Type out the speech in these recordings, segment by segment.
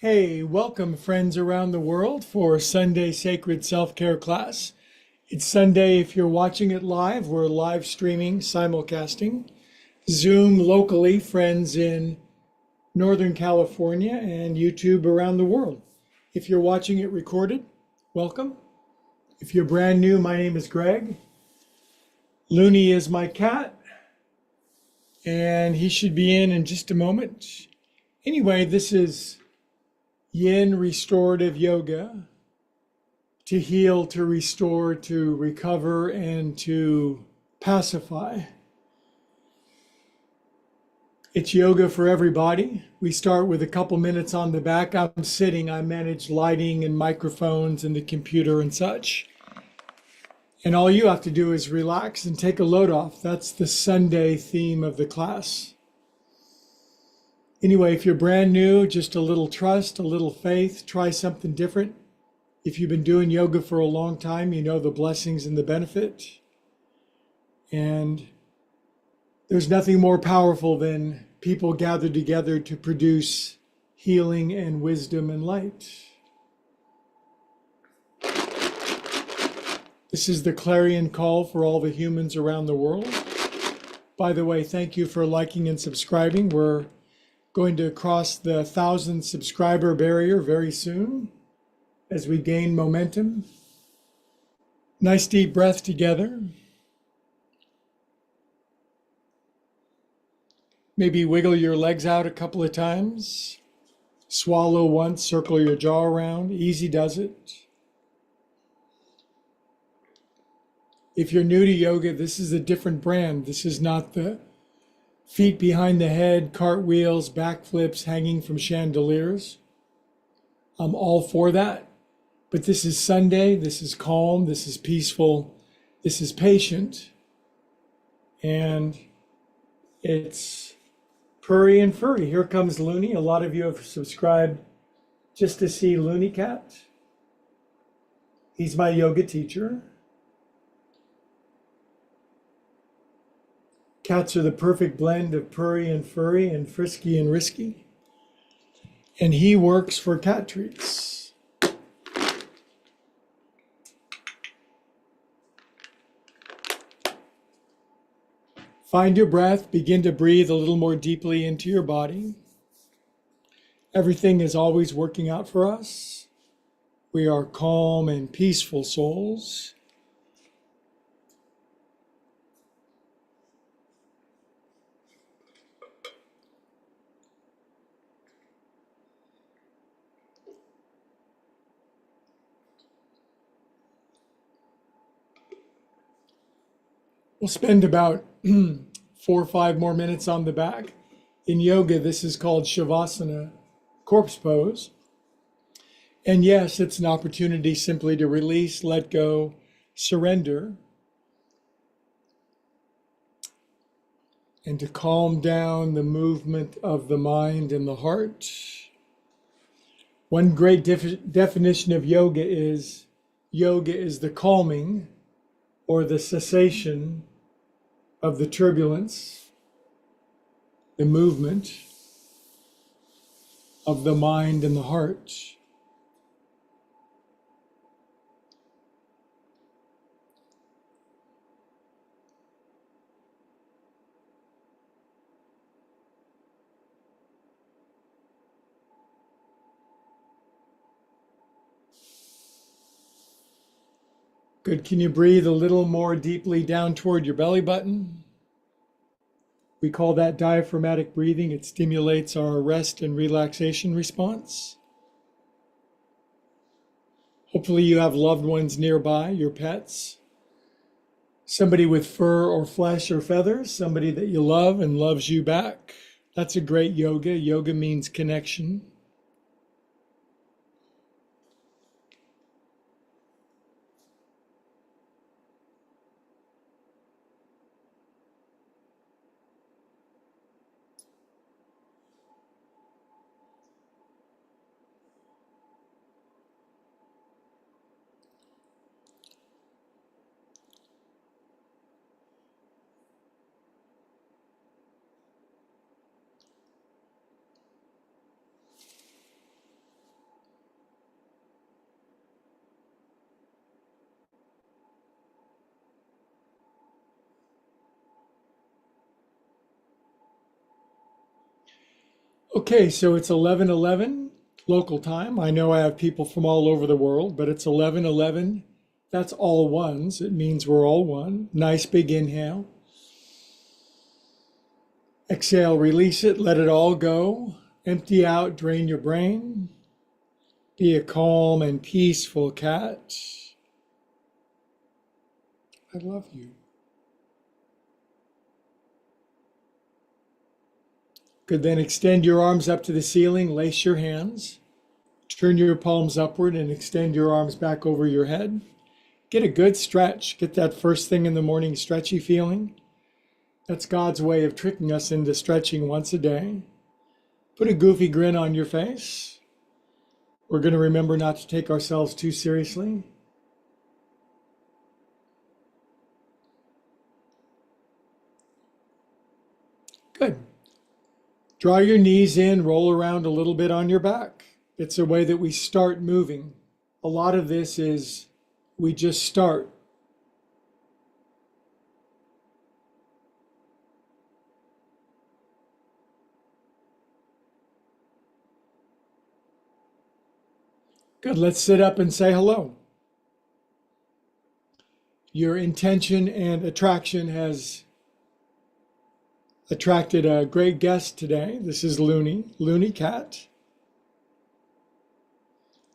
Hey, welcome friends around the world for Sunday Sacred Self-Care class. It's Sunday if you're watching it live. We're live streaming, simulcasting. Zoom locally, friends in Northern California and YouTube around the world. If you're watching it recorded, welcome. If you're brand new, my name is Greg. Looney is my cat, and he should be in just a moment. Anyway, this is Yin Restorative Yoga to heal, to restore, to recover, and to pacify. It's yoga for everybody. We start with a couple minutes on the back. I'm sitting, I manage lighting and microphones and the computer and such. And all you have to do is relax and take a load off. That's the Sunday theme of the class. Anyway, if you're brand new, just a little trust, a little faith, try something different. If you've been doing yoga for a long time, you know the blessings and the benefit. And there's nothing more powerful than people gathered together to produce healing and wisdom and light. This is the clarion call for all the humans around the world. By the way, thank you for liking and subscribing. We're going to cross the 1,000 subscriber barrier very soon as we gain momentum. Nice deep breath together. Maybe wiggle your legs out a couple of times. Swallow once, circle your jaw around. Easy does it. If you're new to yoga, this is a different brand. This is not the feet behind the head, cartwheels, backflips hanging from chandeliers. I'm all for that. But this is Sunday, this is calm, this is peaceful, this is patient, and it's purry and furry. Here comes Looney. A lot of you have subscribed just to see Looney Cat. He's my yoga teacher. Cats are the perfect blend of purry and furry and frisky and risky. And he works for cat treats. Find your breath, begin to breathe a little more deeply into your body. Everything is always working out for us. We are calm and peaceful souls. We'll spend about 4 or 5 more minutes on the back. In yoga, this is called Shavasana, corpse pose. And yes, it's an opportunity simply to release, let go, surrender, and to calm down the movement of the mind and the heart. One great definition of yoga is the calming or the cessation of the turbulence, the movement of the mind and the heart. Good. Can you breathe a little more deeply down toward your belly button? We call that diaphragmatic breathing. It stimulates our rest and relaxation response. Hopefully you have loved ones nearby, your pets, somebody with fur or flesh or feathers, somebody that you love and loves you back. That's a great yoga. Yoga means connection. Okay, so it's 11:11 local time. I know I have people from all over the world, but it's 11:11. That's all ones. It means we're all one. Nice big inhale. Exhale, release it, let it all go. Empty out, drain your brain. Be a calm and peaceful cat. I love you. Good, then extend your arms up to the ceiling, lace your hands. Turn your palms upward and extend your arms back over your head. Get a good stretch. Get that first thing in the morning stretchy feeling. That's God's way of tricking us into stretching once a day. Put a goofy grin on your face. We're going to remember not to take ourselves too seriously. Good. Draw your knees in, roll around a little bit on your back. It's a way that we start moving. A lot of this is we just start. Good, let's sit up and say hello. Your intention and attraction has attracted a great guest today. This is Looney Cat.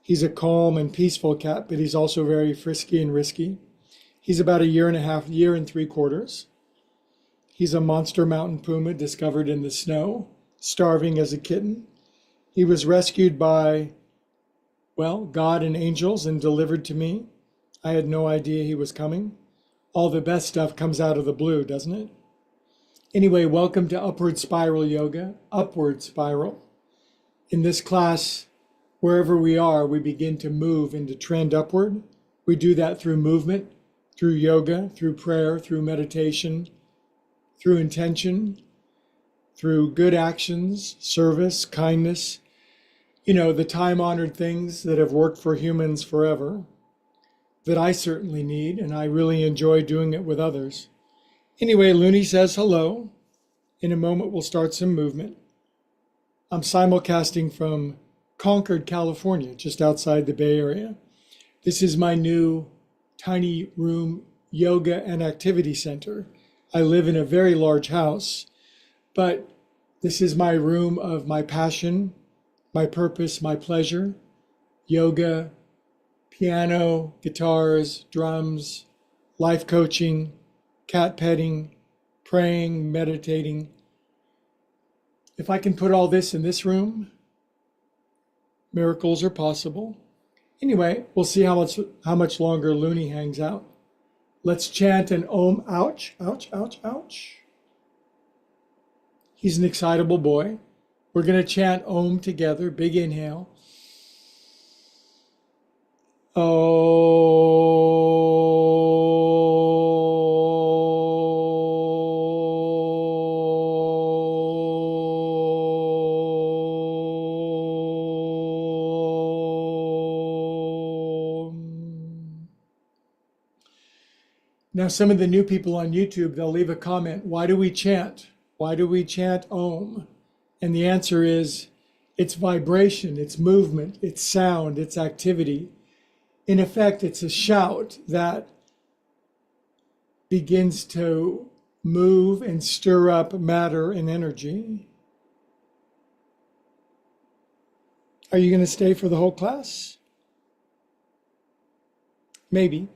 He's a calm and peaceful cat, but he's also very frisky and risky. He's about a year and 3/4. He's a monster mountain puma discovered in the snow, starving as a kitten. He was rescued by, well, God and angels and delivered to me. I had no idea he was coming. All the best stuff comes out of the blue, doesn't it? Anyway, welcome to Upward Spiral Yoga, Upward Spiral. In this class, wherever we are, we begin to move into trend upward. We do that through movement, through yoga, through prayer, through meditation, through intention, through good actions, service, kindness. You know, the time-honored things that have worked for humans forever, that I certainly need, and I really enjoy doing it with others. Anyway, Looney says hello. In a moment, we'll start some movement. I'm simulcasting from Concord, California, just outside the Bay Area. This is my new tiny room yoga and activity center. I live in a very large house, but this is my room of my passion, my purpose, my pleasure, yoga, piano, guitars, drums, life coaching, cat petting, praying, meditating. If I can put all this in this room, miracles are possible. Anyway, we'll see how much longer Looney hangs out. Let's chant an Om. Ouch, ouch, ouch, ouch. He's an excitable boy. We're going to chant Om together. Big inhale. Now, some of the new people on YouTube, they'll leave a comment. Why do we chant? Why do we chant Om? And the answer is, it's vibration, it's movement, it's sound, it's activity. In effect, it's a shout that begins to move and stir up matter and energy. Are you going to stay for the whole class? Maybe.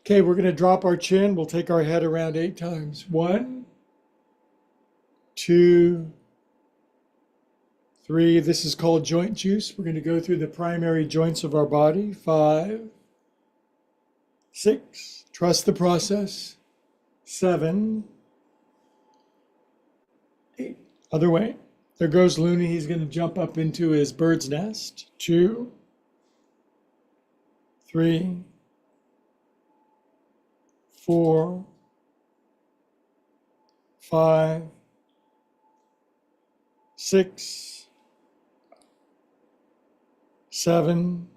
Okay, we're going to drop our chin. We'll take our head around 8 times. 1, 2, 3. This is called joint juice. We're going to go through the primary joints of our body. 5, 6. Trust the process. 7, 8. Other way. There goes Looney. He's going to jump up into his bird's nest. 2, 3, 4, 5, 6, 7.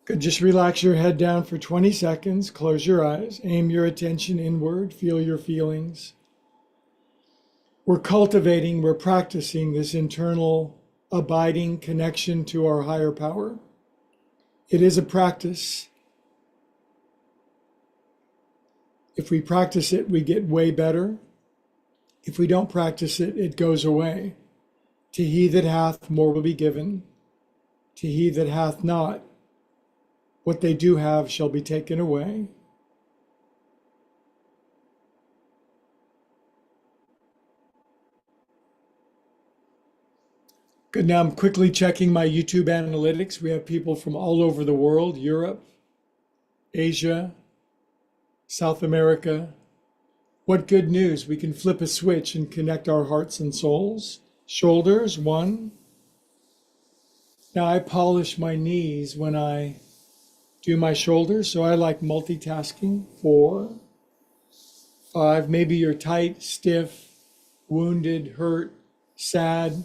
Good. Just relax your head down for 20 seconds. Close your eyes. Aim your attention inward. Feel your feelings. we're cultivating, we're practicing this internal abiding connection to our higher power. It is a practice. If we practice it, we get way better. If we don't practice it, it goes away. To he that hath, more will be given. To he that hath not, what they do have shall be taken away. Good. Now I'm quickly checking my YouTube analytics. We have people from all over the world: Europe, Asia, South America. What good news. We can flip a switch and connect our hearts and souls. Shoulders, 1. Now I polish my knees when I do my shoulders, so I like multitasking. 4, 5. Maybe you're tight, stiff, wounded, hurt, sad.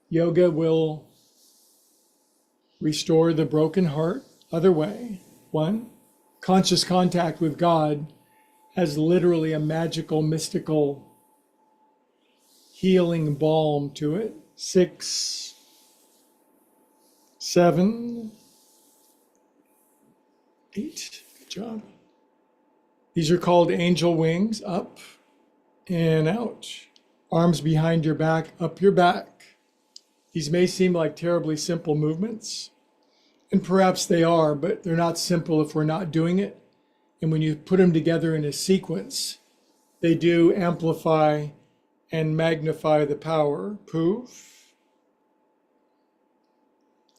Yoga will restore the broken heart. Other way. 1. Conscious contact with God has literally a magical, mystical, healing balm to it. 6, 7, 8. Good job. These are called angel wings. Up and out. Arms behind your back, up your back. These may seem like terribly simple movements, and perhaps they are, but they're not simple if we're not doing it. And when you put them together in a sequence, they do amplify and magnify the power. Poof.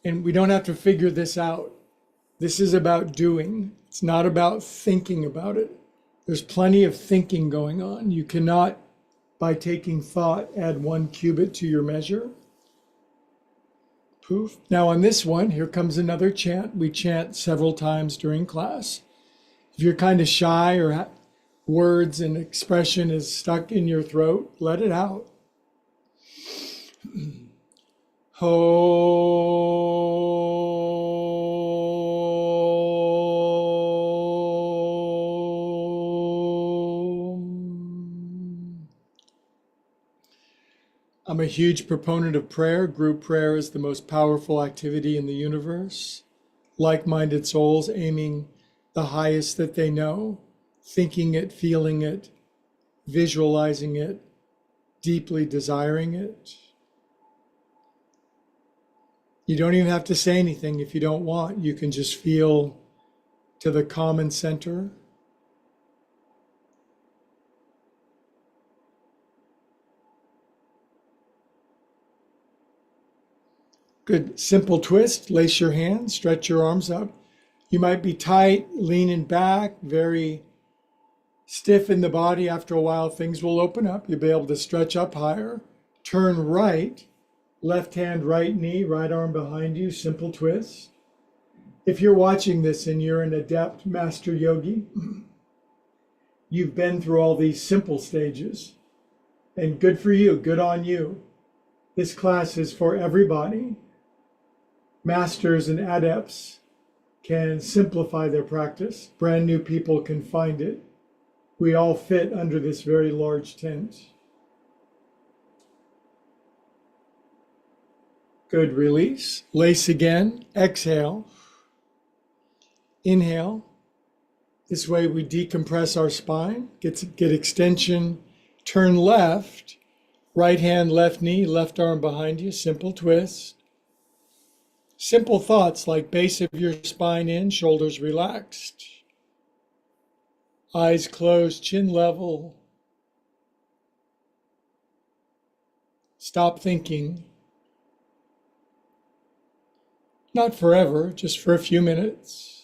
And we don't have to figure this out. This is about doing. It's not about thinking about it. There's plenty of thinking going on. You cannot, by taking thought, add 1 cubit to your measure. Poof. Now on this one, here comes another chant. We chant several times during class. If you're kind of shy or words and expression is stuck in your throat, let it out. I'm a huge proponent of prayer. Group prayer is the most powerful activity in the universe. Like-minded souls aiming the highest that they know, thinking it, feeling it, visualizing it, deeply desiring it. You don't even have to say anything if you don't want. You can just feel to the common center. Good. Simple twist. Lace your hands, stretch your arms up. You might be tight, leaning back, very stiff in the body. After a while, things will open up. You'll be able to stretch up higher. Turn right, left hand, right knee, right arm behind you. Simple twist. If you're watching this and you're an adept master yogi, you've been through all these simple stages. And good for you, good on you. This class is for everybody. Masters and adepts can simplify their practice. Brand new people can find it. We all fit under this very large tent. Good. Release. Lace again. Exhale. Inhale. This way we decompress our spine, get extension. Turn left. Right hand, left knee, left arm behind you. Simple twist. Simple thoughts like base of your spine in, shoulders relaxed. Eyes closed, chin level. Stop thinking. Not forever, just for a few minutes.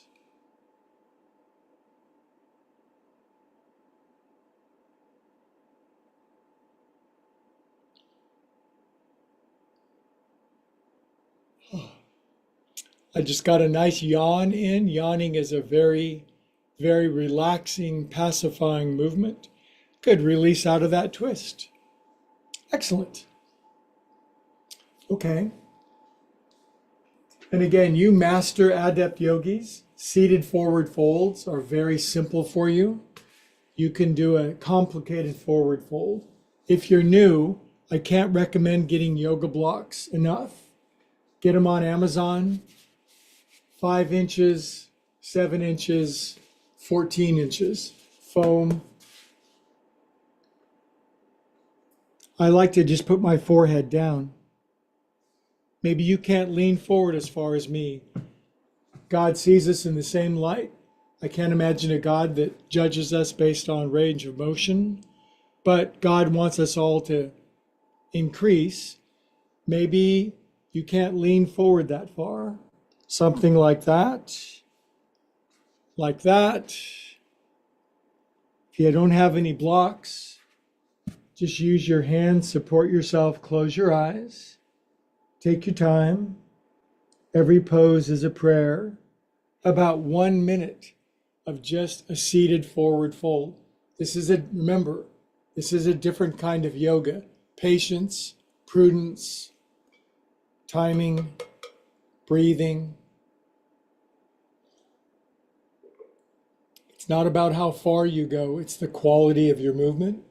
I just got a nice yawn in. Yawning is a very, very relaxing, pacifying movement. Good. Release out of that twist. Excellent. Okay. And again, you master adept yogis, seated forward folds are very simple for you. You can do a complicated forward fold. If you're new, I can't recommend getting yoga blocks enough. Get them on Amazon, 5 inches, 7 inches, 14 inches, foam. I like to just put my forehead down. Maybe you can't lean forward as far as me. God sees us in the same light. I can't imagine a God that judges us based on range of motion, but God wants us all to increase. Maybe you can't lean forward that far. Something like that. Like that. If you don't have any blocks, just use your hands, support yourself, close your eyes. Take your time. Every pose is a prayer. About 1 minute of just a seated forward fold. Remember, this is a different kind of yoga. Patience, prudence, timing, breathing. It's not about how far you go, it's the quality of your movement.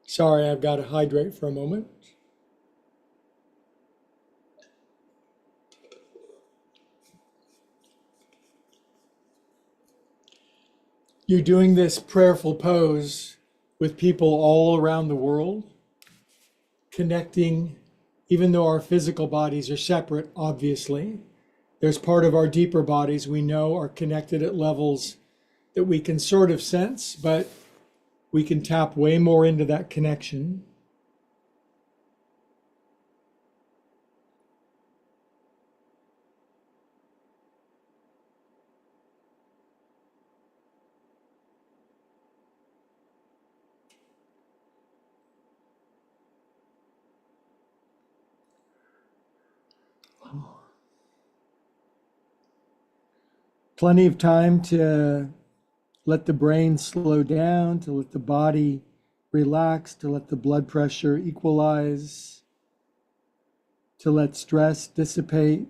Sorry, I've got to hydrate for a moment. You're doing this prayerful pose with people all around the world, connecting, even though our physical bodies are separate, obviously. There's part of our deeper bodies we know are connected at levels that we can sort of sense, but we can tap way more into that connection. Plenty of time to let the brain slow down, to let the body relax, to let the blood pressure equalize, to let stress dissipate,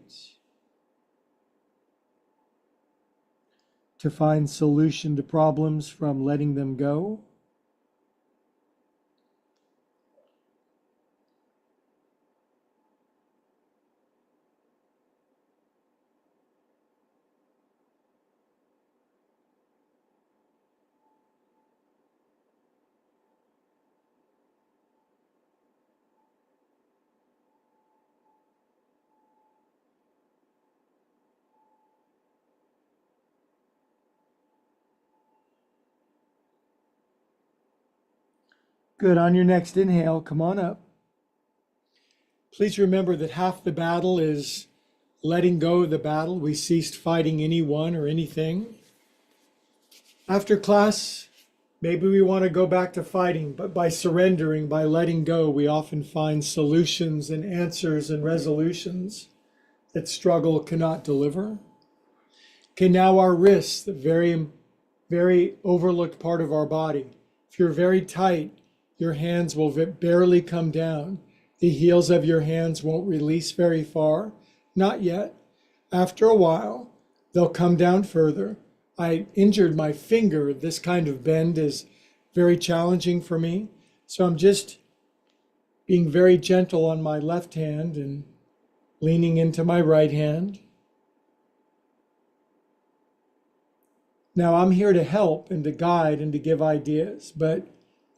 to find solution to problems from letting them go. Good. On your next inhale, come on up. Please remember that half the battle is letting go of the battle. We ceased fighting anyone or anything. After class, maybe we want to go back to fighting, but by surrendering, by letting go, we often find solutions and answers and resolutions that struggle cannot deliver. Okay, now our wrists, the very overlooked part of our body. If you're very tight, your hands will barely come down. The heels of your hands won't release very far. Not yet. After a while, they'll come down further. I injured my finger. This kind of bend is very challenging for me. So I'm just being very gentle on my left hand and leaning into my right hand. Now I'm here to help and to guide and to give ideas, but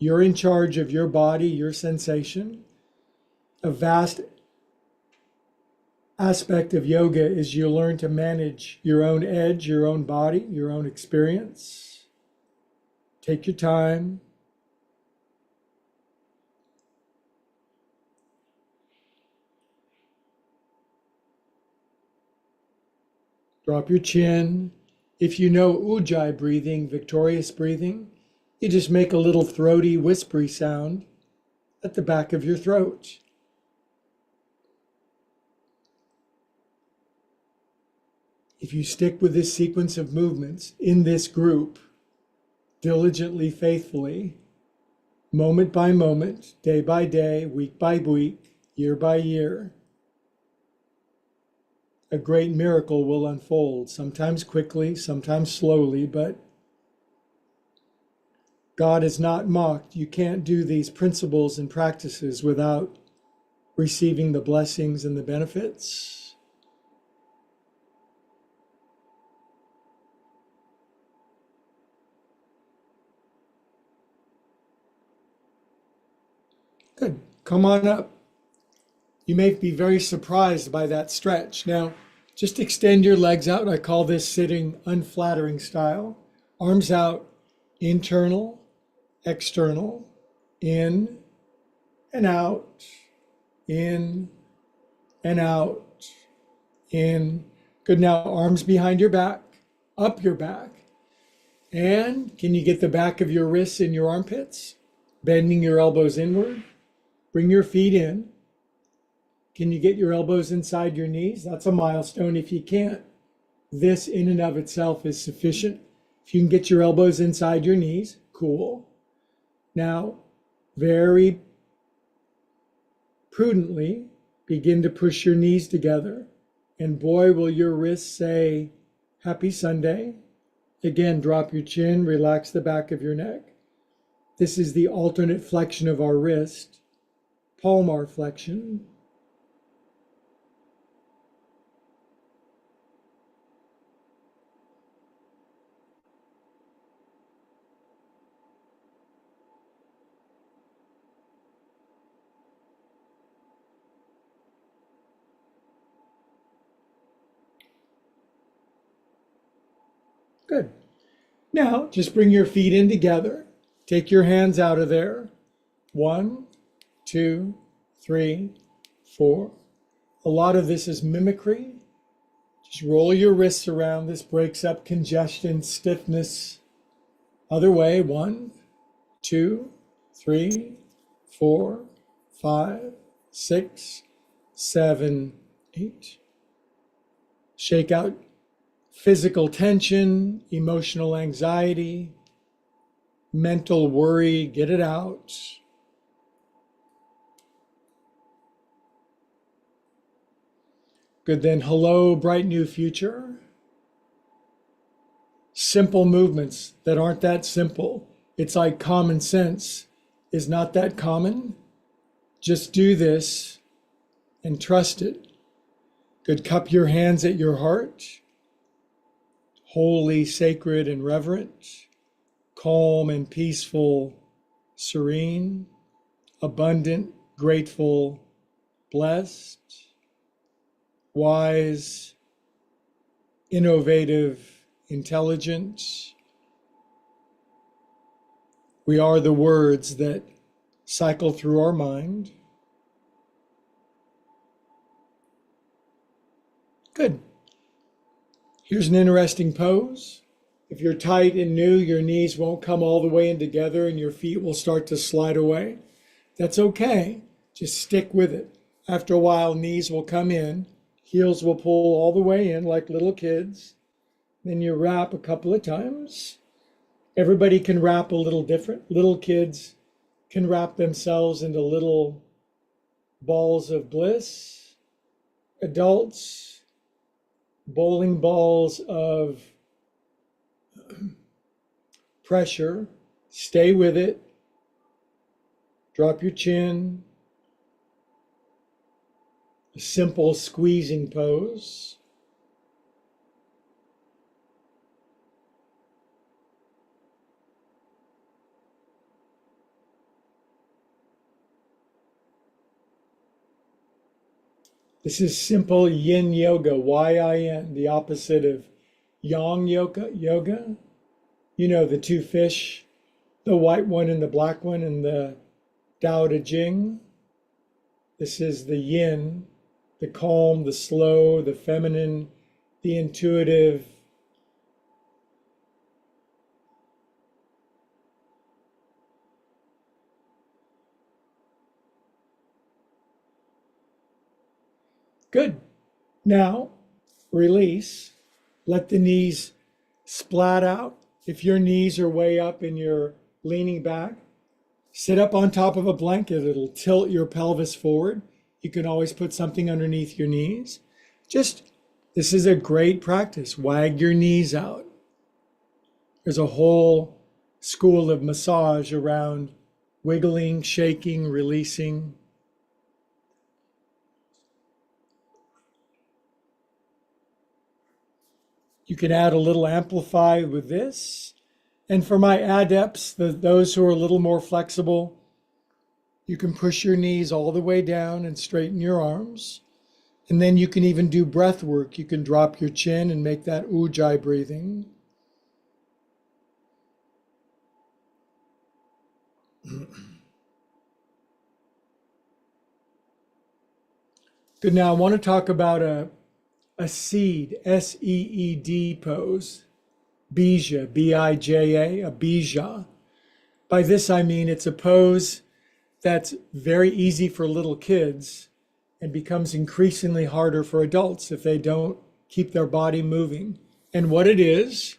you're in charge of your body, your sensation. A vast aspect of yoga is you learn to manage your own edge, your own body, your own experience. Take your time. Drop your chin. If you know Ujjayi breathing, victorious breathing, you just make a little throaty, whispery sound at the back of your throat. If you stick with this sequence of movements in this group, diligently, faithfully, moment by moment, day by day, week by week, year by year, a great miracle will unfold, sometimes quickly, sometimes slowly, but God is not mocked. You can't do these principles and practices without receiving the blessings and the benefits. Good. Come on up. You may be very surprised by that stretch. Now, just extend your legs out. I call this sitting unflattering style. Arms out, internal, external, in and out, in and out, in. Good. Now, arms behind your back, up your back. And can you get the back of your wrists in your armpits? Bending your elbows inward. Bring your feet in. Can you get your elbows inside your knees? That's a milestone. If you can't, this in and of itself is sufficient. If you can get your elbows inside your knees, cool. Now, very prudently, begin to push your knees together. And boy, will your wrists say, Happy Sunday. Again, drop your chin, relax the back of your neck. This is the alternate flexion of our wrist, palmar flexion. Good. Now, just bring your feet in together. Take your hands out of there. 1, 2, 3, 4. A lot of this is mimicry. Just roll your wrists around. This breaks up congestion, stiffness. Other way. 1, 2, 3, 4, 5, 6, 7, 8. Shake out physical tension, emotional anxiety, mental worry. Get it out. Good. Then hello, bright new future. Simple movements that aren't that simple. It's like common sense is not that common. Just do this and trust it. Good. Cup your hands at your heart. Holy, sacred, and reverent. Calm and peaceful, serene, abundant, grateful, blessed, wise, innovative, intelligent. We are the words that cycle through our mind. Good. Here's an interesting pose. If you're tight and new, your knees won't come all the way in together and your feet will start to slide away. That's okay. Just stick with it. After a while, knees will come in, heels will pull all the way in like little kids. Then you wrap a couple of times. Everybody can wrap a little different. Little kids can wrap themselves into little balls of bliss. Adults, bowling balls of pressure. Stay with it. Drop your chin. A simple squeezing pose. This is simple yin yoga, Y-I-N, the opposite of yang yoga. You know, the two fish, the white one and the black one in the Tao Te Ching. This is the yin, the calm, the slow, the feminine, the intuitive. Good. Now, release. Let the knees splat out. If your knees are way up and you're leaning back, sit up on top of a blanket. It'll tilt your pelvis forward. You can always put something underneath your knees. This is a great practice. Wag your knees out. There's a whole school of massage around wiggling, shaking, releasing. You can add a little amplify with this. And for my adepts, those who are a little more flexible, you can push your knees all the way down and straighten your arms. And then you can even do breath work. You can drop your chin and make that ujjayi breathing. Good. Now I want to talk about a seed, S-E-E-D pose, bija, B-I-J-A, a bija. By this I mean it's a pose that's very easy for little kids and becomes increasingly harder for adults if they don't keep their body moving. And what it is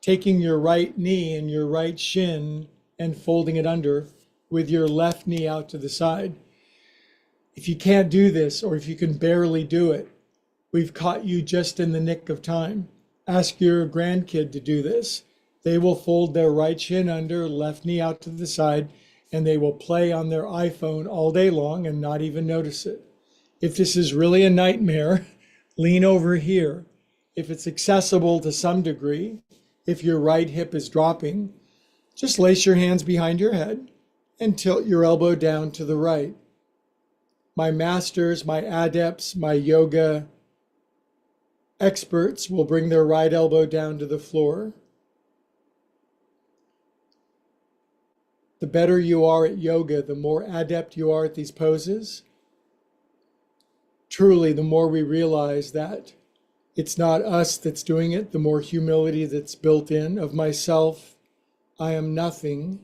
taking your right knee and your right shin and folding it under with your left knee out to the side. If you can't do this, or if you can barely do it, we've caught you just in the nick of time. Ask your grandkid to do this. They will fold their right shin under, left knee out to the side, and they will play on their iPhone all day long and not even notice it. If this is really a nightmare, lean over here. If it's accessible to some degree, if your right hip is dropping, just lace your hands behind your head and tilt your elbow down to the right. My masters, my adepts, my yoga experts will bring their right elbow down to the floor. The better you are at yoga, the more adept you are at these poses. Truly, the more we realize that it's not us that's doing it, the more humility that's built in of myself. I am nothing.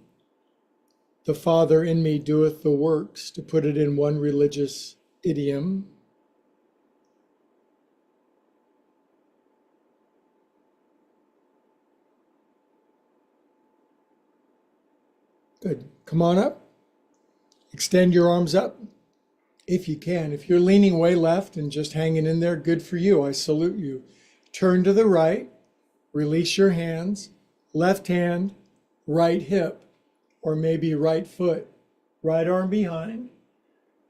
The Father in me doeth the works, to put it in one religious idiom. Good. Come on up. Extend your arms up if you can. If you're leaning way left and just hanging in there, good for you. I salute you. Turn to the right. Release your hands. Left hand, right hip, or maybe right foot. Right arm behind.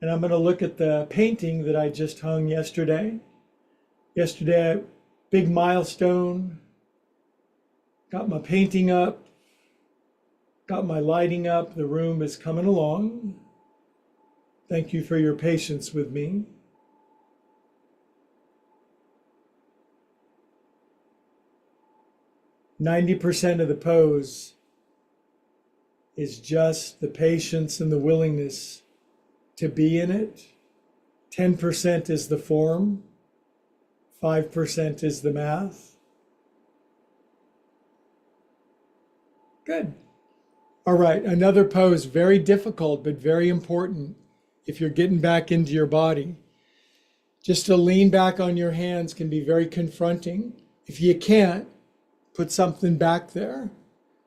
And I'm going to look at the painting that I just hung yesterday. Yesterday, big milestone. Got my painting up. Got my lighting up. The room is coming along. Thank you for your patience with me. %90 of the pose is just the patience and the willingness to be in it. 10% is the form. 5% is the math. Good. All right, another pose, very difficult, but very important if you're getting back into your body. Just to lean back on your hands can be very confronting. If you can't, put something back there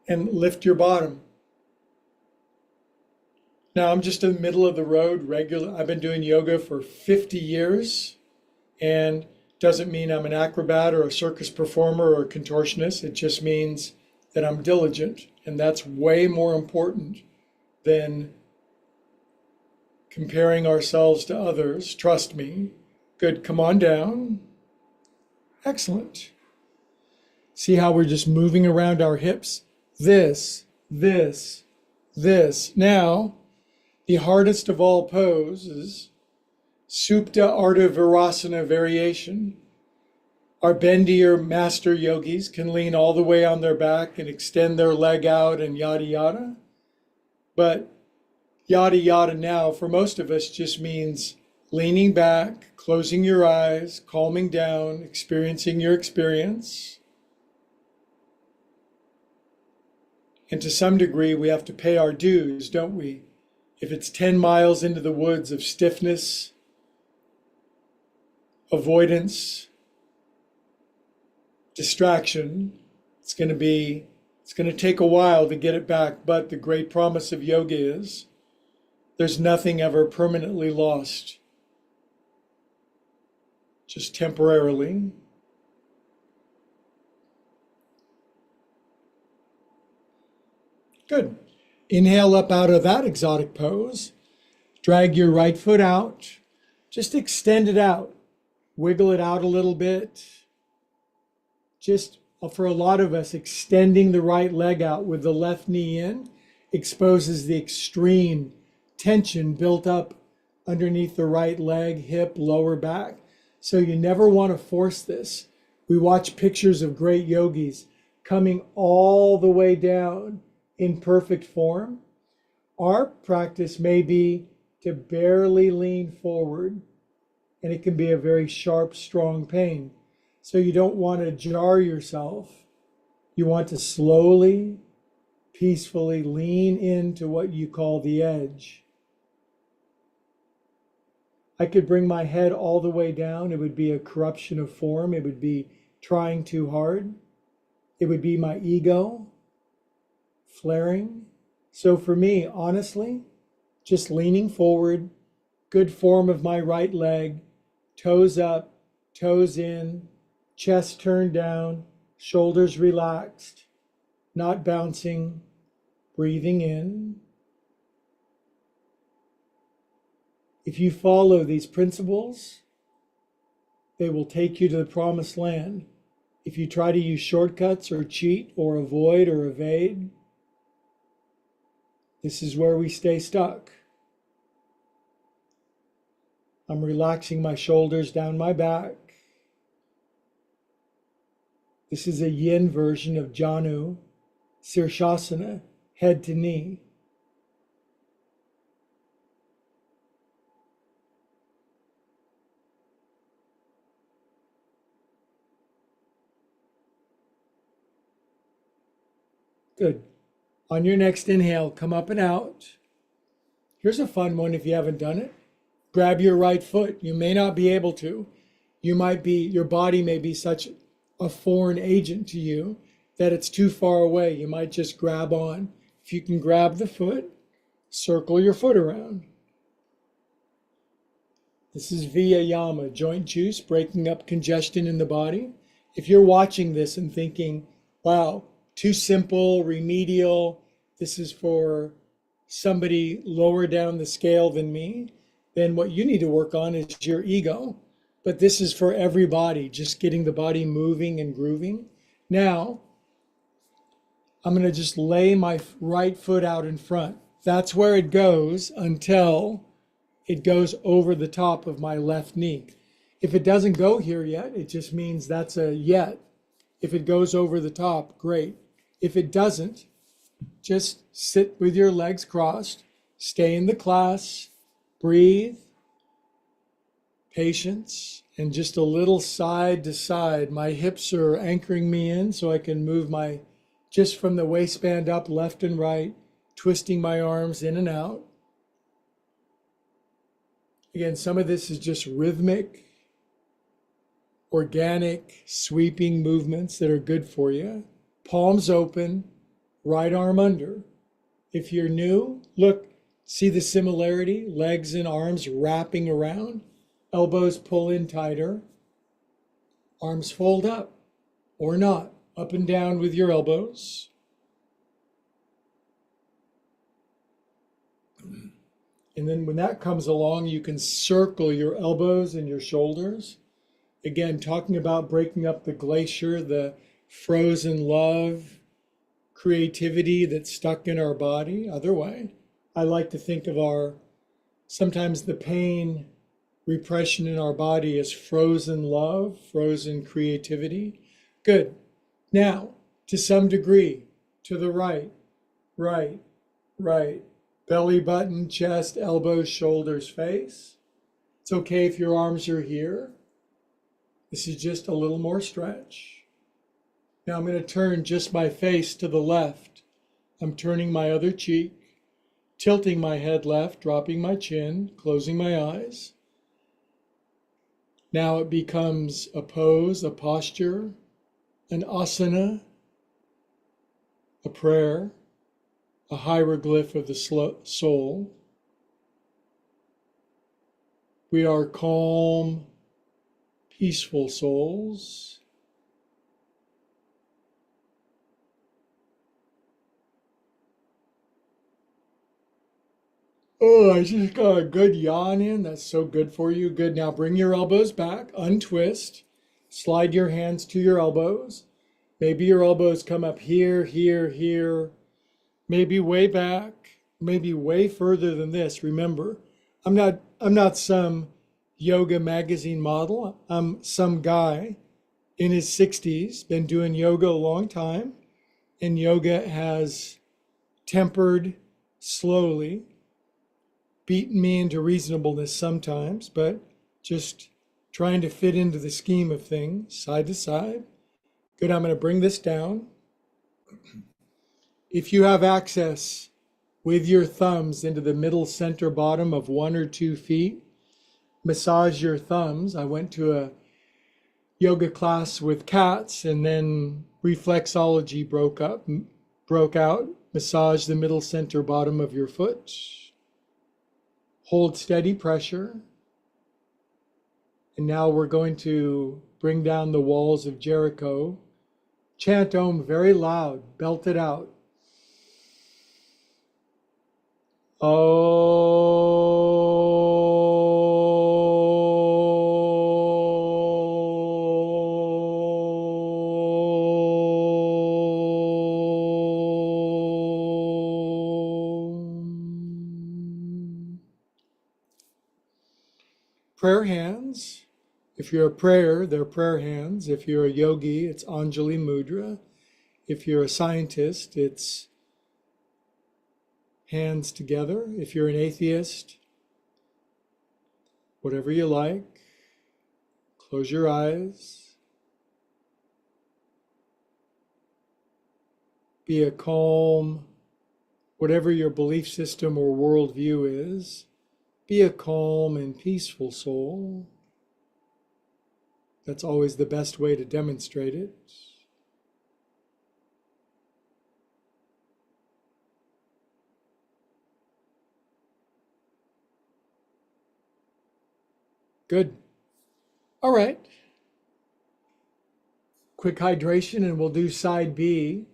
and lift your bottom. Now, I'm just in the middle of the road, regular. I've been doing yoga for 50 years, and doesn't mean I'm an acrobat or a circus performer or a contortionist. It just means that I'm diligent, and that's way more important than comparing ourselves to others. Trust me. Good, come on down. Excellent. See how we're just moving around our hips? This. Now, the hardest of all poses, Supta Ardha Virasana variation. Our bendier master yogis can lean all the way on their back and extend their leg out and yada yada. But yada yada now for most of us just means leaning back, closing your eyes, calming down, experiencing your experience. And to some degree, we have to pay our dues, don't we? If it's 10 miles into the woods of stiffness, avoidance, distraction, it's going to take a while to get it back. But the great promise of yoga is there's nothing ever permanently lost, just temporarily. Good. Inhale up out of that exotic pose. Drag your right foot out. Just extend it out. Wiggle it out a little bit. Just for a lot of us, extending the right leg out with the left knee in exposes the extreme tension built up underneath the right leg, hip, lower back. So you never want to force this. We watch pictures of great yogis coming all the way down in perfect form. Our practice may be to barely lean forward, and it can be a very sharp, strong pain. So you don't want to jar yourself. You want to slowly, peacefully lean into what you call the edge. I could bring my head all the way down. It would be a corruption of form. It would be trying too hard. It would be my ego flaring. So for me, honestly, just leaning forward, good form of my right leg, toes up, toes in, chest turned down, shoulders relaxed, not bouncing, breathing in. If you follow these principles, they will take you to the promised land. If you try to use shortcuts or cheat or avoid or evade, this is where we stay stuck. I'm relaxing my shoulders down my back. This is a yin version of Janu, Sirsasana, head to knee. Good. On your next inhale, come up and out. Here's a fun one if you haven't done it. Grab your right foot. You may not be able to. Your body may be such a foreign agent to you that it's too far away. You might just grab on. If you can grab the foot, circle your foot around. This is Viyama, joint juice, breaking up congestion in the body. If you're watching this and thinking, wow, too simple, remedial, this is for somebody lower down the scale than me, then what you need to work on is your ego. But this is for everybody, just getting the body moving and grooving. Now, I'm going to just lay my right foot out in front. That's where it goes until it goes over the top of my left knee. If it doesn't go here yet, it just means that's a yet. If it goes over the top, great. If it doesn't, just sit with your legs crossed, stay in the class, breathe, patience, and just a little side to side. My hips are anchoring me in so I can move just from the waistband up, left and right, twisting my arms in and out. Again, some of this is just rhythmic, organic, sweeping movements that are good for you. Palms open, right arm under. If you're new, look, see the similarity? Legs and arms wrapping around, elbows pull in tighter, arms fold up or not, up and down with your elbows. And then when that comes along, you can circle your elbows and your shoulders. Again, talking about breaking up the glacier, the frozen love, creativity that's stuck in our body. Other way, I like to think of sometimes the pain, repression in our body as frozen love, frozen creativity. Good. Now, to some degree, to the right, right, right. Belly button, chest, elbows, shoulders, face. It's okay if your arms are here. This is just a little more stretch. Now I'm going to turn just my face to the left. I'm turning my other cheek, tilting my head left, dropping my chin, closing my eyes. Now it becomes a pose, a posture, an asana, a prayer, a hieroglyph of the soul. We are calm, peaceful souls. Oh, I just got a good yawn in. That's so good for you. Good. Now bring your elbows back, untwist, slide your hands to your elbows. Maybe your elbows come up here, here, here, maybe way back, maybe way further than this. Remember, I'm not some yoga magazine model. I'm some guy in his 60s, been doing yoga a long time, and yoga has tempered slowly, beaten me into reasonableness sometimes, but just trying to fit into the scheme of things, side to side. Good, I'm going to bring this down. If you have access with your thumbs into the middle center bottom of 1 or 2 feet, massage your thumbs. I went to a yoga class with cats and then reflexology broke out. Massage the middle center bottom of your foot. Hold steady pressure. And now we're going to bring down the walls of Jericho. Chant Om very loud, belt it out. Prayer hands. If you're a prayer, they're prayer hands. If you're a yogi, it's Anjali Mudra. If you're a scientist, it's hands together. If you're an atheist, whatever you like, close your eyes. Be a calm, whatever your belief system or worldview is, be a calm and peaceful soul. That's always the best way to demonstrate it. Good. All right. Quick hydration, and we'll do side B,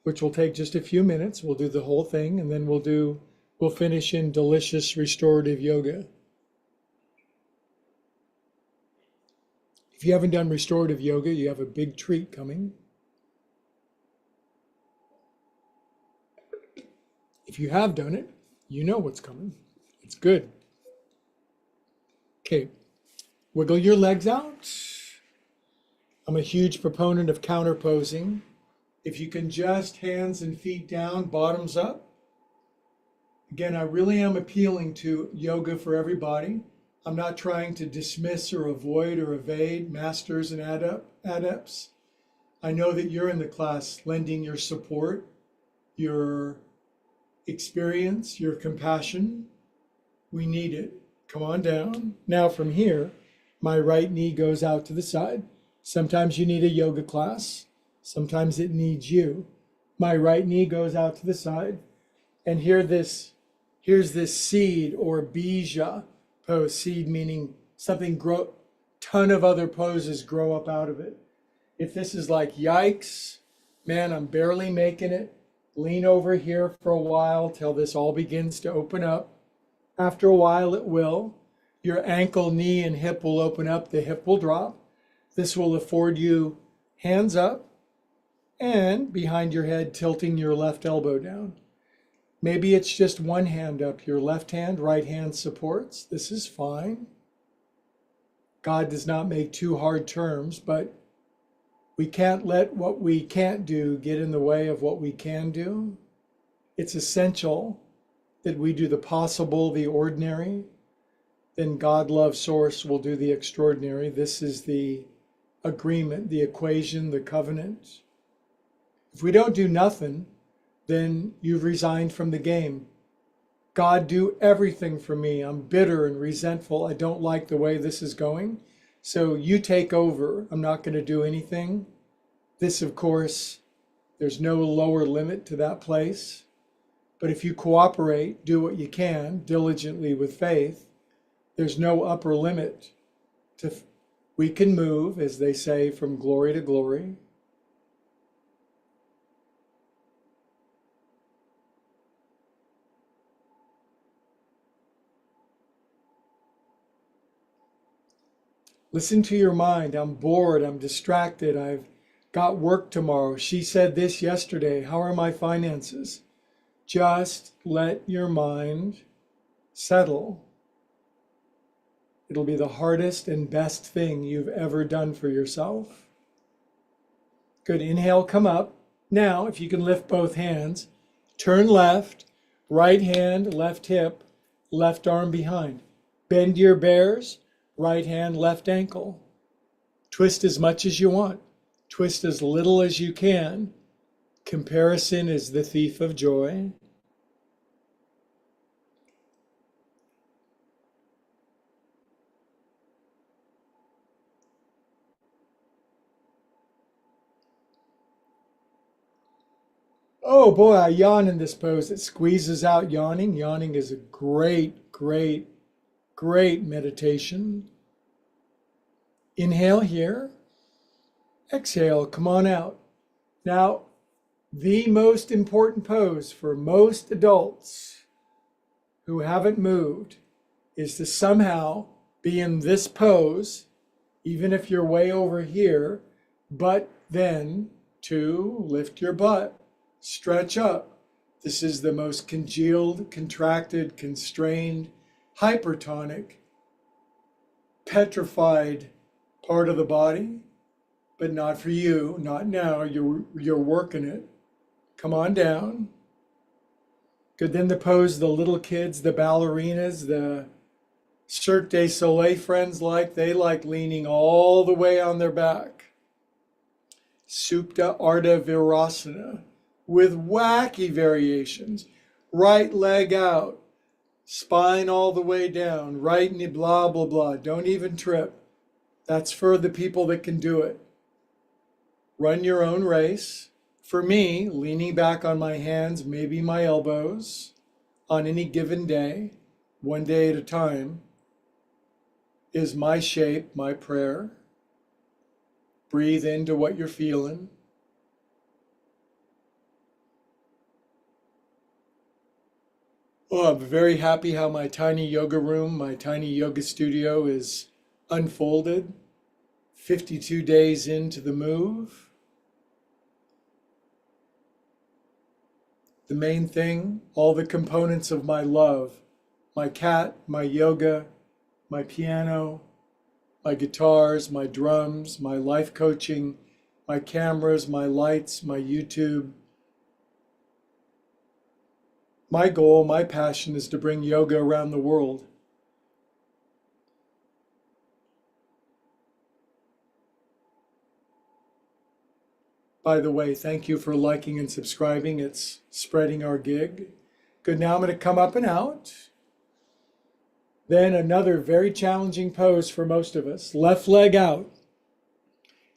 which will take just a few minutes. We'll do the whole thing, and then we'll finish in delicious restorative yoga. If you haven't done restorative yoga, you have a big treat coming. If you have done it, you know what's coming. It's good. Okay, wiggle your legs out. I'm a huge proponent of counterposing. If you can just hands and feet down, bottoms up. Again, I really am appealing to yoga for everybody. I'm not trying to dismiss or avoid or evade masters and adepts. I know that you're in the class lending your support, your experience, your compassion. We need it. Come on down. Now from here, my right knee goes out to the side. Sometimes you need a yoga class. Sometimes it needs you. My right knee goes out to the side. And here's this seed or bija pose. Seed meaning something ton of other poses grow up out of it. If this is like, yikes, man, I'm barely making it, lean over here for a while till this all begins to open up. After a while, it will. Your ankle, knee, and hip will open up. The hip will drop. This will afford you hands up and behind your head, tilting your left elbow down. Maybe it's just one hand up, your left hand, right hand supports. This is fine. God does not make two hard terms, but we can't let what we can't do get in the way of what we can do. It's essential that we do the possible, the ordinary. Then God, love, source will do the extraordinary. This is the agreement, the equation, the covenant. If we don't do nothing, then you've resigned from the game. God, do everything for me. I'm bitter and resentful. I don't like the way this is going. So you take over. I'm not going to do anything. This, of course, there's no lower limit to that place. But if you cooperate, do what you can diligently with faith, there's no upper limit to, we can move, as they say, from glory to glory. Listen to your mind. I'm bored. I'm distracted. I've got work tomorrow. She said this yesterday. How are my finances? Just let your mind settle. It'll be the hardest and best thing you've ever done for yourself. Good. Inhale, come up. Now, if you can lift both hands, turn left, right hand, left hip, left arm behind. Bend your bears, right hand, left ankle. Twist as much as you want. Twist as little as you can. Comparison is the thief of joy. Oh boy, I yawn in this pose. It squeezes out yawning. Yawning is a great, great, great meditation. Inhale here. Exhale, come on out. Now, the most important pose for most adults who haven't moved is to somehow be in this pose, even if you're way over here, but then to lift your butt, stretch up. This is the most congealed, contracted, constrained, hypertonic, petrified part of the body, but not for you, not now. You're working it. Come on down. Good. Then the pose the little kids, the ballerinas, the Cirque du Soleil friends they like leaning all the way on their back. Supta Ardha Virasana with wacky variations. Right leg out, spine all the way down, right knee, blah, blah, blah. Don't even trip. That's for the people that can do it. Run your own race. For me, leaning back on my hands, maybe my elbows, on any given day, one day at a time, is my shape, my prayer. Breathe into what you're feeling. Oh, I'm very happy how my tiny yoga room, my tiny yoga studio is unfolded. 52 days into the move. The main thing, all the components of my love, my cat, my yoga, my piano, my guitars, my drums, my life coaching, my cameras, my lights, my YouTube. My goal, my passion is to bring yoga around the world. By the way, thank you for liking and subscribing. It's spreading our gig. Good, now I'm going to come up and out. Then another very challenging pose for most of us. Left leg out.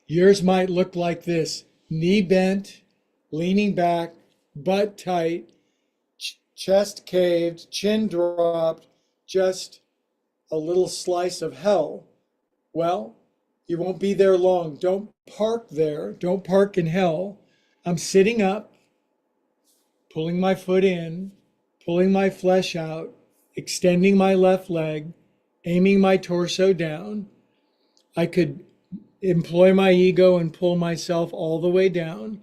Yours might look like this. Knee bent, leaning back, butt tight, chest caved, chin dropped, just a little slice of hell. Well, you won't be there long. Don't park there. Don't park in hell. I'm sitting up, pulling my foot in, pulling my flesh out, extending my left leg, aiming my torso down. I could employ my ego and pull myself all the way down,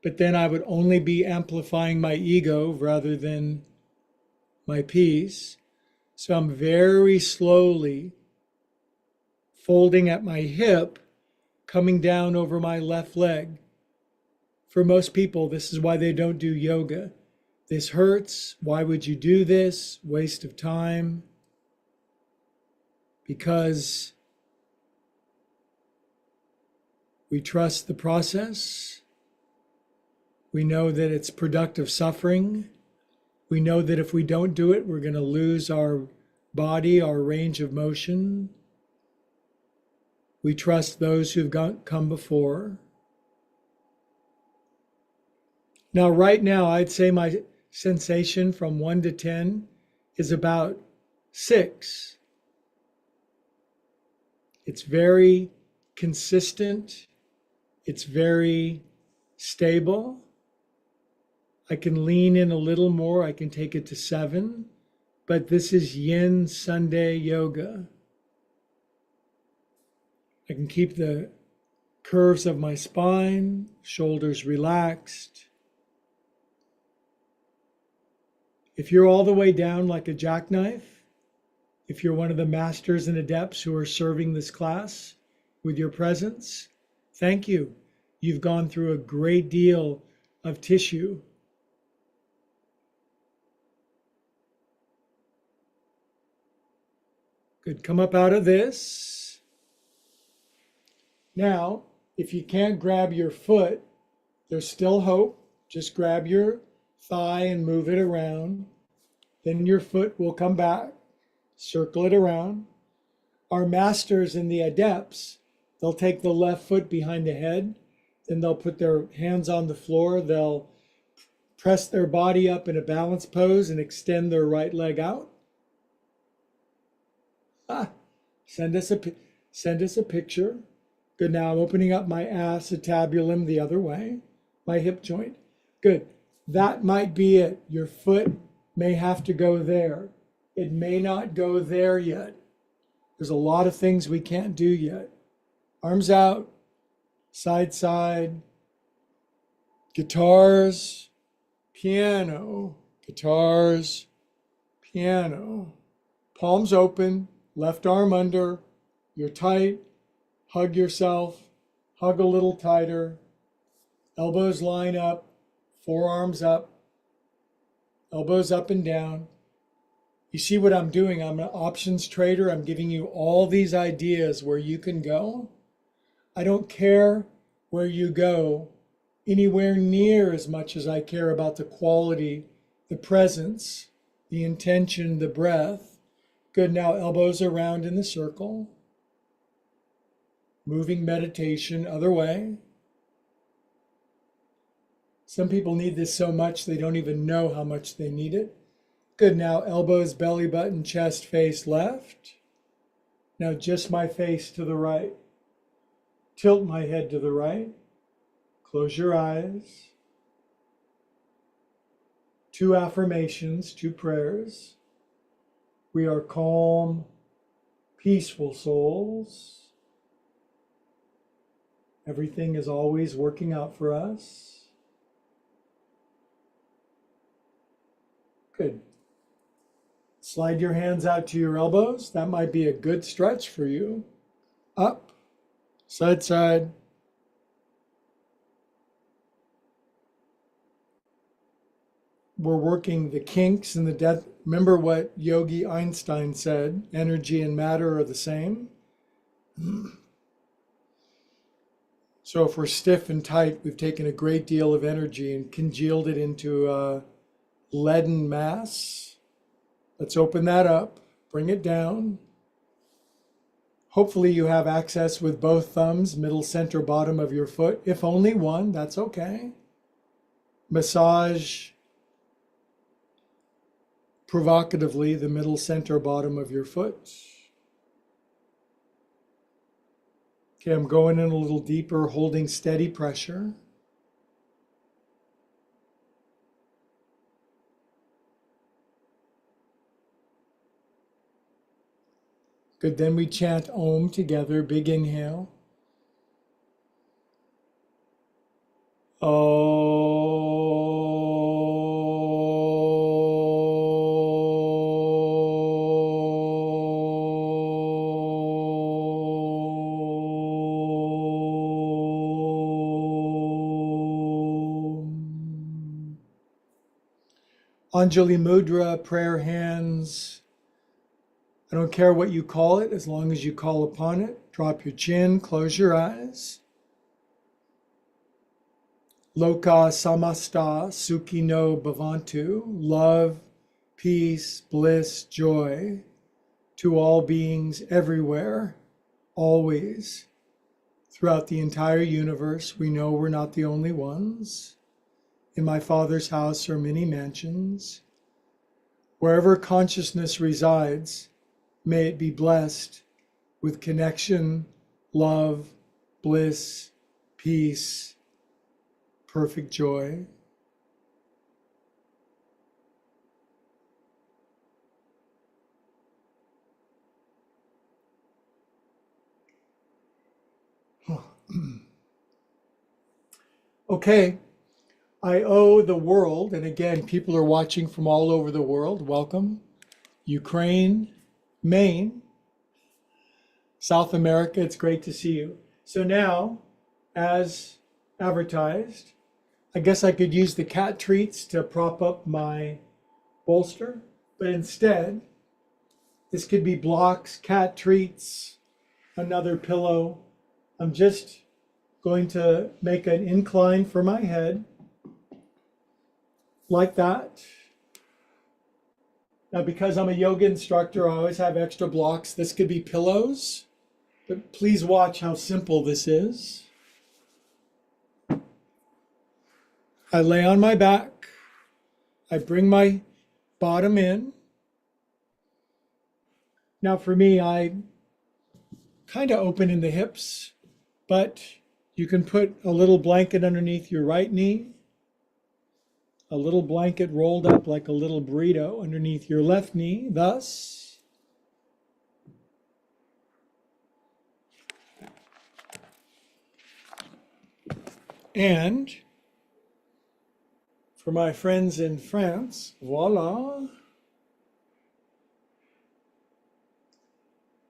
but then I would only be amplifying my ego rather than my peace. So I'm very slowly folding at my hip, coming down over my left leg. For most people, this is why they don't do yoga. This hurts. Why would you do this? Waste of time. Because we trust the process. We know that it's productive suffering. We know that if we don't do it, we're going to lose our body, our range of motion. We trust those who've come before. Now, right now, I'd say my sensation from 1 to 10 is about 6. It's very consistent. It's very stable. I can lean in a little more. I can take it to 7. But this is Yin Sunday yoga. I can keep the curves of my spine, shoulders relaxed. If you're all the way down like a jackknife, if you're one of the masters and adepts who are serving this class with your presence, thank you. You've gone through a great deal of tissue. Good. Come up out of this. Now, if you can't grab your foot, there's still hope. Just grab your thigh and move it around. Then your foot will come back. Circle it around. Our masters and the adepts, they'll take the left foot behind the head. Then they'll put their hands on the floor. They'll press their body up in a balance pose and extend their right leg out. Send us a picture. Good. Now I'm opening up my acetabulum the other way, my hip joint. Good. That might be it. Your foot may have to go there. It may not go there yet. There's a lot of things we can't do yet. Arms out, side, side. Guitars, piano, guitars, piano. Palms open, left arm under. You're tight. Hug yourself. Hug a little tighter. Elbows line up. Forearms up. Elbows up and down. You see what I'm doing? I'm an options trader. I'm giving you all these ideas where you can go. I don't care where you go anywhere near as much as I care about the quality, the presence, the intention, the breath. Good. Now elbows around in the circle. Moving meditation, other way. Some people need this so much they don't even know how much they need it. Good. Now elbows, belly button, chest, face left. Now just my face to the right. Tilt my head to the right. Close your eyes. 2 affirmations, 2 prayers. We are calm, peaceful souls. Everything is always working out for us. Good. Slide your hands out to your elbows. That might be a good stretch for you. Up, side, side. We're working the kinks and the death. Remember what Yogi Einstein said, energy and matter are the same. So if we're stiff and tight, we've taken a great deal of energy and congealed it into a leaden mass. Let's open that up, bring it down. Hopefully you have access with both thumbs, middle, center, bottom of your foot. If only one, that's okay. Massage provocatively the middle, center, bottom of your foot. Okay, I'm going in a little deeper, holding steady pressure. Good, then we chant Om together, big inhale. Anjali Mudra, prayer hands. I don't care what you call it, as long as you call upon it. Drop your chin, close your eyes. Loka samasta sukhino bhavantu. Love, peace, bliss, joy to all beings everywhere, always. Throughout the entire universe, we know we're not the only ones. In my Father's house are many mansions. Wherever consciousness resides, may it be blessed with connection, love, bliss, peace, perfect joy. Okay, I owe the world, and again, people are watching from all over the world. Welcome. Ukraine, Maine, South America, it's great to see you. So now, as advertised, I guess I could use the cat treats to prop up my bolster, but instead, this could be blocks, cat treats, another pillow. I'm just going to make an incline for my head, like that. Now, because I'm a yoga instructor, I always have extra blocks. This could be pillows, but please watch how simple this is. I lay on my back. I bring my bottom in. Now, for me, I kind of open in the hips, but you can put a little blanket underneath your right knee, a little blanket rolled up like a little burrito underneath your left knee, thus. And for my friends in France, voila.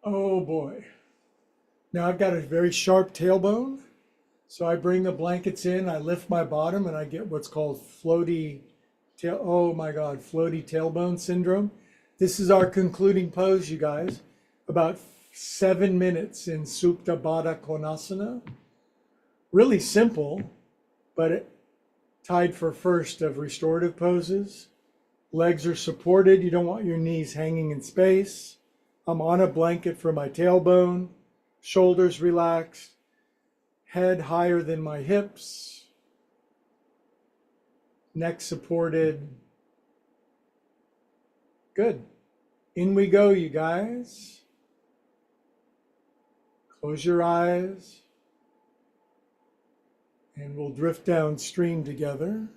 Oh boy. Now I've got a very sharp tailbone. So I bring the blankets in, I lift my bottom, and I get what's called floaty tail. Oh my God, floaty tailbone syndrome. This is our concluding pose, you guys. About 7 minutes in Supta Baddha Konasana. Really simple, but it tied for first of restorative poses. Legs are supported. You don't want your knees hanging in space. I'm on a blanket for my tailbone, shoulders relaxed, head higher than my hips, neck supported. Good. In we go, you guys. Close your eyes, and we'll drift downstream together.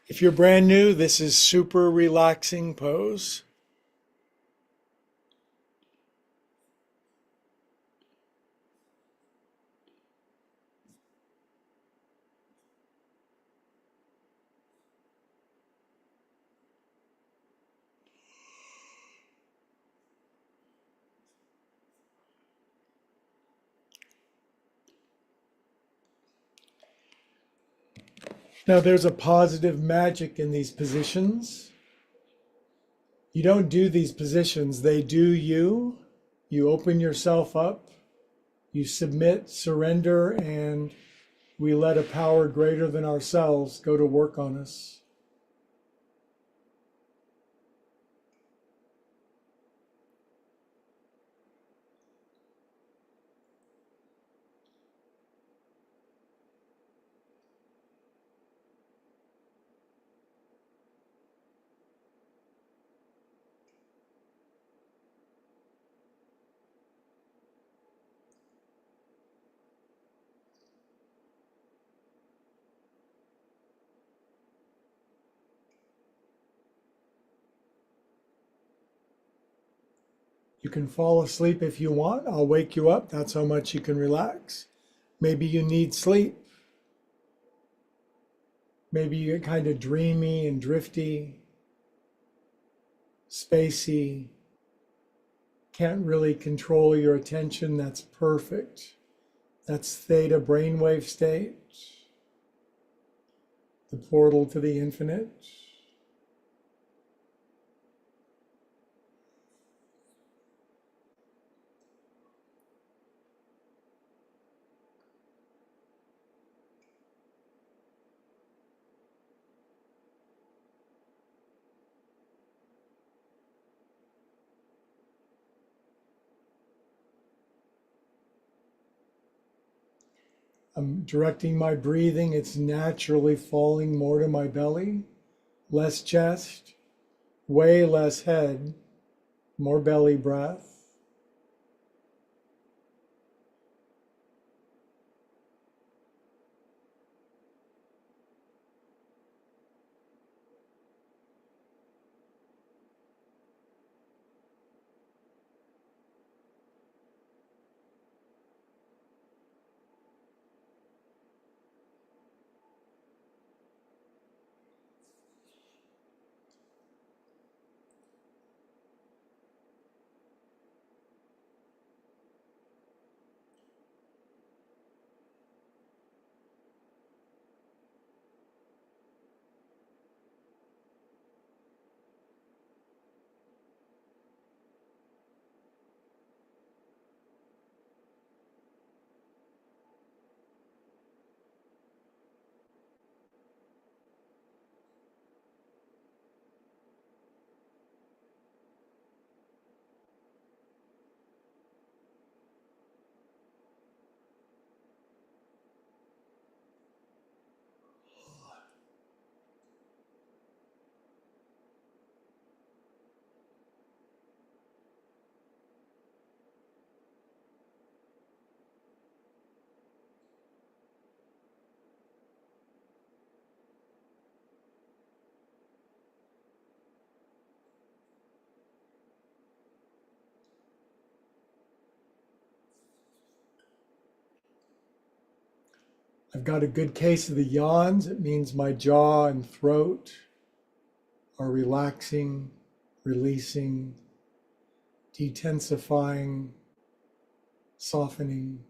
If you're brand new, this is super relaxing pose. Now there's a positive magic in these positions. You don't do these positions, they do you. You open yourself up, you submit, surrender, and we let a power greater than ourselves go to work on us. You can fall asleep if you want. I'll wake you up. That's how much you can relax. Maybe you need sleep. Maybe you get kind of dreamy and drifty, spacey, can't really control your attention. That's perfect. That's theta brainwave state, the portal to the infinite. I'm directing my breathing. It's naturally falling more to my belly, less chest, way less head, more belly breath. I've got a good case of the yawns. It means my jaw and throat are relaxing, releasing, detensifying, softening.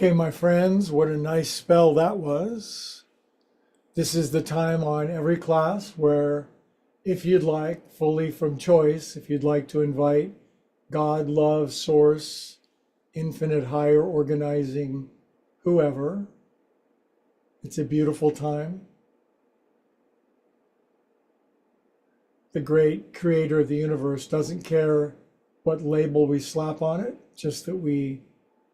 Okay, my friends, what a nice spell that was. This is the time on every class where, if you'd like, fully from choice, if you'd like to invite God, love, source, infinite higher organizing, whoever, it's a beautiful time. The great creator of the universe doesn't care what label we slap on it, just that we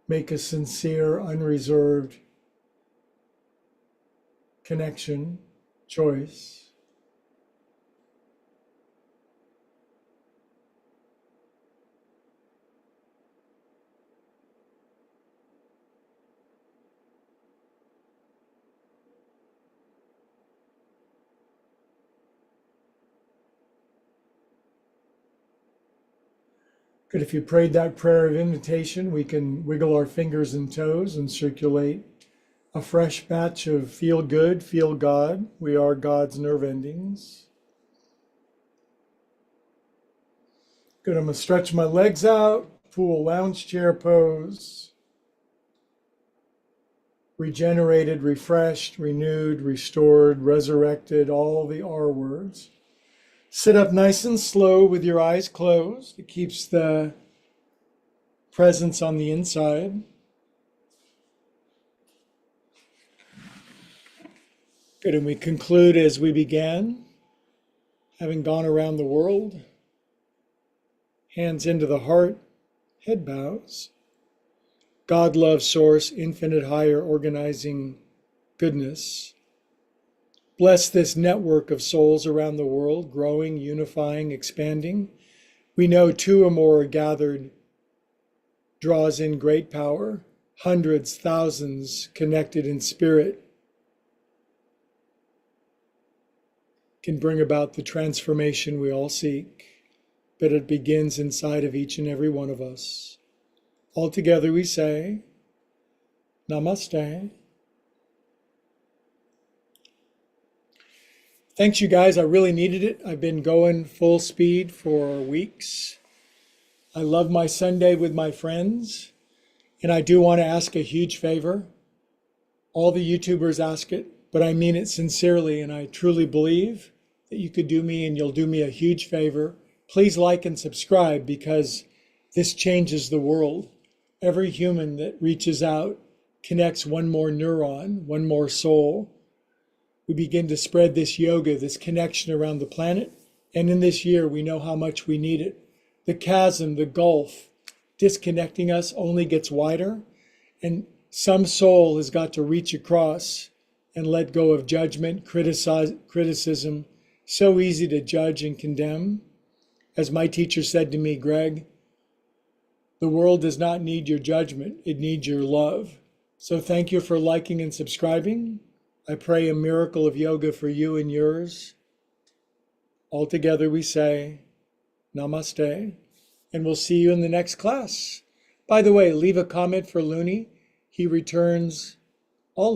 make a sincere, unreserved connection, choice. Good. If you prayed that prayer of invitation, we can wiggle our fingers and toes and circulate a fresh batch of feel good, feel God. We are God's nerve endings. Good. I'm going to stretch my legs out, full lounge chair pose. Regenerated, refreshed, renewed, restored, resurrected, all the R words. Sit up nice and slow with your eyes closed. It keeps the presence on the inside. Good, and we conclude as we began, having gone around the world, hands into the heart, head bows. God, love, source, infinite higher organizing goodness. Bless this network of souls around the world, growing, unifying, expanding. We know two or more are gathered draws in great power, hundreds, thousands connected in spirit can bring about the transformation we all seek, but it begins inside of each and every one of us. Altogether we say, Namaste. Thanks, you guys. I really needed it. I've been going full speed for weeks. I love my Sunday with my friends. And I do want to ask a huge favor. All the YouTubers ask it, but I mean it sincerely. And I truly believe that you could do me and you'll do me a huge favor. Please like and subscribe, because this changes the world. Every human that reaches out connects one more neuron, one more soul. We begin to spread this yoga, this connection around the planet. And in this year, we know how much we need it. The chasm, the gulf, disconnecting us only gets wider. And some soul has got to reach across and let go of judgment, criticism. So easy to judge and condemn. As my teacher said to me, Greg, the world does not need your judgment. It needs your love. So thank you for liking and subscribing. I pray a miracle of yoga for you and yours. Altogether we say, Namaste, and we'll see you in the next class. By the way, leave a comment for Looney. He returns all of